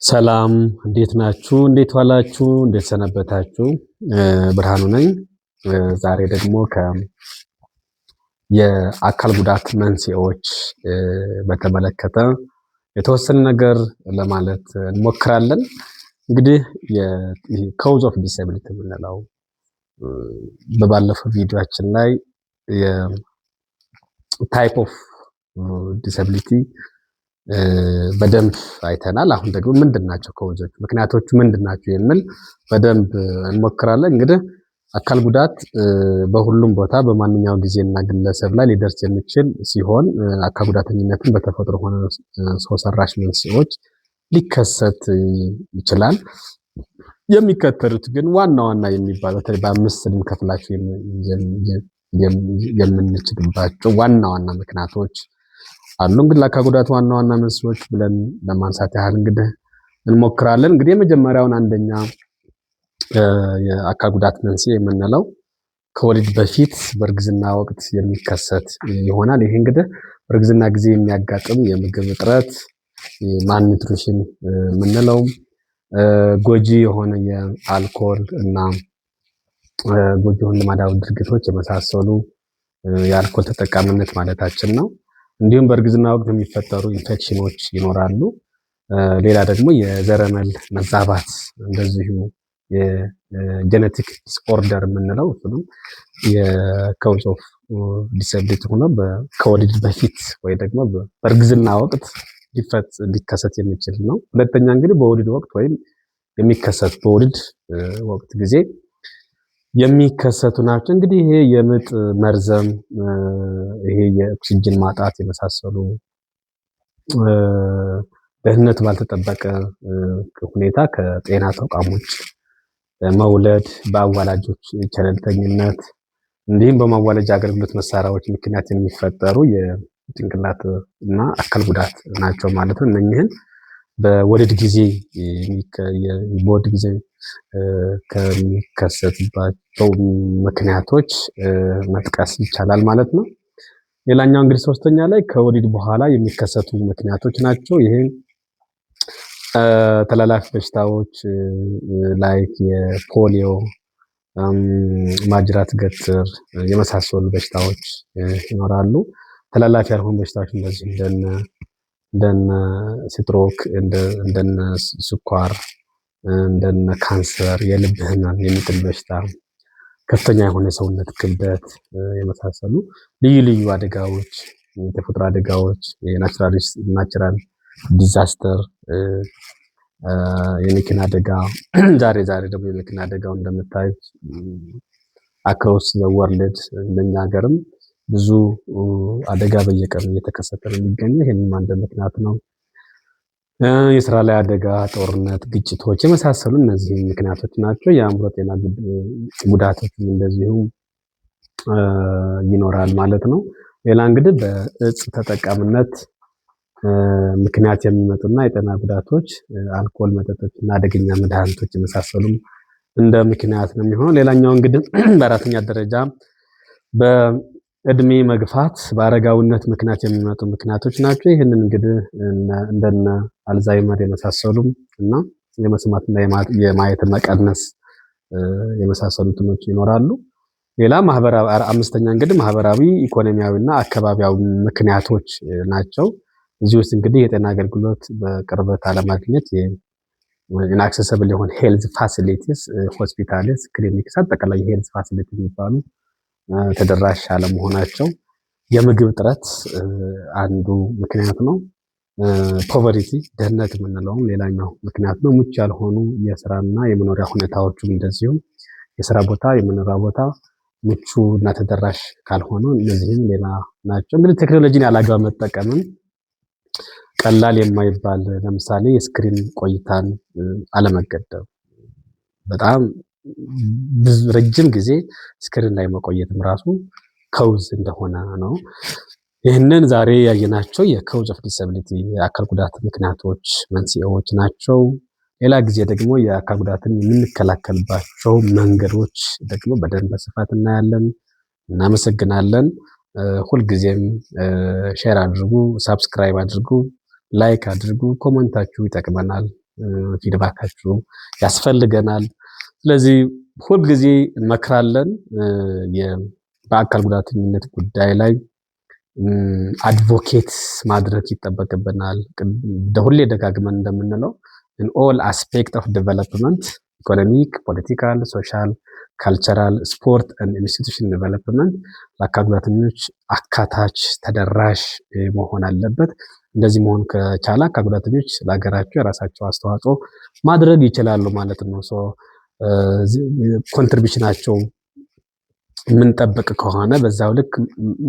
ሰላም እንዴት ናችሁ? እንዴት ዋላችሁ? እንዴት ሰነበታችሁ? ብርሃኑ ነኝ። ዛሬ ደግሞ የአካል ጉዳት መንስኤዎች በተመለከተ የተወሰነ ነገር ለማለት እንሞክራለን። እንግዲህ የኮዝ ኦፍ ዲስኤቢሊቲ የምንለው በባለፈው ቪዲዮአችን ላይ የታይፕ ኦፍ ዲስኤቢሊቲ በደንብ አይተናል። አሁን ደግሞ ምንድናቸው ኮዞች ምክንያቶቹ ምንድናቸው የሚል በደንብ እንሞክራለን። እንግዲህ አካል ጉዳት በሁሉም ቦታ በማንኛውም ጊዜና ግለሰብ ላይ ሊደርስ የሚችል ሲሆን አካል ጉዳተኝነትን በተፈጥሮ ሆነ ሰው ሰራሽ መንስኤዎች ሊከሰት ይችላል። የሚከተሉት ግን ዋና ዋና የሚባሉ በተለይ በአምስት ልንከፍላቸው የምንችልባቸው ዋና ዋና ምክንያቶች አሉ። እንግዲህ ለአካል ጉዳት ዋና ዋና መንስኤዎች ብለን ለማንሳት ያህል እንግዲህ እንሞክራለን። እንግዲህ የመጀመሪያውን አንደኛ የአካል ጉዳት መንስኤ የምንለው ከወሊድ በፊት በእርግዝና ወቅት የሚከሰት ይሆናል። ይሄ እንግዲህ በእርግዝና ጊዜ የሚያጋጥም የምግብ እጥረት ማልኒትሪሽን የምንለው ጎጂ የሆነ የአልኮል እና ጎጂ የሆኑ ልማዳዊ ድርጊቶች የመሳሰሉ የአልኮል ተጠቃሚነት ማለታችን ነው። እንዲሁም በእርግዝና ወቅት የሚፈጠሩ ኢንፌክሽኖች ይኖራሉ። ሌላ ደግሞ የዘረመል መዛባት እንደዚሁ የጄኔቲክ ዲስኦርደር የምንለው እሱንም የኮዝ ኦፍ ዲስኤቢሊቲ ሆኖ ከወሊድ በፊት ወይ ደግሞ በእርግዝና ወቅት ሊከሰት የሚችል ነው። ሁለተኛ እንግዲህ በወሊድ ወቅት ወይም የሚከሰት በወሊድ ወቅት ጊዜ የሚከሰቱ ናቸው። እንግዲህ ይሄ የምጥ መርዘም፣ ይሄ የኦክሲጅን ማጣት የመሳሰሉ ደህንነቱ ባልተጠበቀ ሁኔታ ከጤና ተቋሞች መውለድ፣ በአዋላጆች ቸለልተኝነት እንዲሁም በማዋለጃ አገልግሎት መሳሪያዎች ምክንያት የሚፈጠሩ የጭንቅላት እና አካል ጉዳት ናቸው ማለት ነው። እነኚህን በወሊድ ጊዜ ከሚከሰቱባቸው ምክንያቶች መጥቀስ ይቻላል ማለት ነው። ሌላኛው እንግዲህ ሶስተኛ ላይ ከወሊድ በኋላ የሚከሰቱ ምክንያቶች ናቸው። ይሄ ተላላፊ በሽታዎች ላይክ የፖሊዮ፣ ማጅራት ገትር የመሳሰሉ በሽታዎች ይኖራሉ። ተላላፊ ያልሆኑ በሽታዎች እንደዚህ እንደነ ስትሮክ፣ እንደነ ስኳር፣ እንደነ ካንሰር፣ የልብ ህመም፣ የሚጥል በሽታ፣ ከፍተኛ የሆነ የሰውነት ክብደት የመሳሰሉ ልዩ ልዩ አደጋዎች፣ የተፈጥሮ አደጋዎች፣ ናቹራል ዲዛስተር፣ የመኪና አደጋ ዛሬ ደግሞ የመኪና አደጋው እንደምታዩት አክሮስ ዘ ወርልድ እንደኛ ሀገርም ብዙ አደጋ በየቀኑ እየተከሰተ ነው የሚገኘው። ይሄንም አንድ ምክንያት ነው። የስራ ላይ አደጋ፣ ጦርነት፣ ግጭቶች የመሳሰሉ እነዚህ ምክንያቶች ናቸው። የአእምሮ ጤና ጉዳቶችም እንደዚሁ ይኖራል ማለት ነው። ሌላ እንግዲህ በእጽ ተጠቃሚነት ምክንያት የሚመጡና የጤና ጉዳቶች አልኮል መጠጦች እና አደገኛ መድኃኒቶች የመሳሰሉም እንደ ምክንያት ነው የሚሆነው። ሌላኛው እንግዲህ በአራተኛ ደረጃ በእድሜ መግፋት በአረጋዊነት ምክንያት የሚመጡ ምክንያቶች ናቸው። ይህንን እንግዲህ እንደነ አልዛይመር የመሳሰሉም እና የመስማትና የማየት መቀነስ የመሳሰሉ እንትኖች ይኖራሉ። ሌላ አምስተኛ እንግዲህ ማህበራዊ፣ ኢኮኖሚያዊና አካባቢያዊ ምክንያቶች ናቸው። እዚህ ውስጥ እንግዲህ የጤና አገልግሎት በቅርበት አለማግኘት፣ ኢንአክሰሰብል የሆነ ሄልዝ ፋሲሊቲስ፣ ሆስፒታልስ፣ ክሊኒክስ፣ አጠቃላይ የሄልዝ ፋሲሊቲ የሚባሉ ተደራሽ አለመሆናቸው፣ የምግብ እጥረት አንዱ ምክንያት ነው። ፖቨርቲ ድህነት የምንለውም ሌላኛው ምክንያት ነው። ምቹ ያልሆኑ የስራና የመኖሪያ ሁኔታዎችም እንደዚሁም የስራ ቦታ የመኖሪያ ቦታ ምቹ እና ተደራሽ ካልሆነ እነዚህም ሌላ ናቸው። እንግዲህ ቴክኖሎጂን ያላግባብ መጠቀምም ቀላል የማይባል ለምሳሌ የስክሪን ቆይታን አለመገደብ፣ በጣም ረጅም ጊዜ ስክሪን ላይ መቆየትም ራሱ ኮዝ እንደሆነ ነው። ይህንን ዛሬ ያየናቸው የኮዝ ኦፍ ዲስኤቢሊቲ የአካል ጉዳት ምክንያቶች መንስኤዎች ናቸው። ሌላ ጊዜ ደግሞ የአካል ጉዳትን የምንከላከልባቸው መንገዶች ደግሞ በደንብ በስፋት እናያለን። እናመሰግናለን። ሁልጊዜም ሼር አድርጉ፣ ሳብስክራይብ አድርጉ፣ ላይክ አድርጉ። ኮሜንታችሁ ይጠቅመናል። ፊድባካችሁ ያስፈልገናል። ስለዚህ ሁልጊዜ እንመክራለን በአካል ጉዳተኝነት ጉዳይ ላይ አድቮኬት ማድረግ ይጠበቅብናል። ሁሌ ደጋግመን እንደምንለው in all aspect of development economic, political, social, cultural, sport and institution development ለአካል ጉዳተኞች አካታች ተደራሽ መሆን አለበት። እንደዚህ መሆን ከቻለ አካል ጉዳተኞች ለሀገራቸው የራሳቸው አስተዋጽኦ ማድረግ ይችላሉ ማለት ነው። ኮንትሪቢሽናቸው የምንጠብቅ ከሆነ በዛው ልክ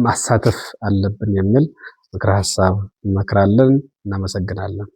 ማሳተፍ አለብን የሚል ምክረ ሀሳብ እንመክራለን። እናመሰግናለን።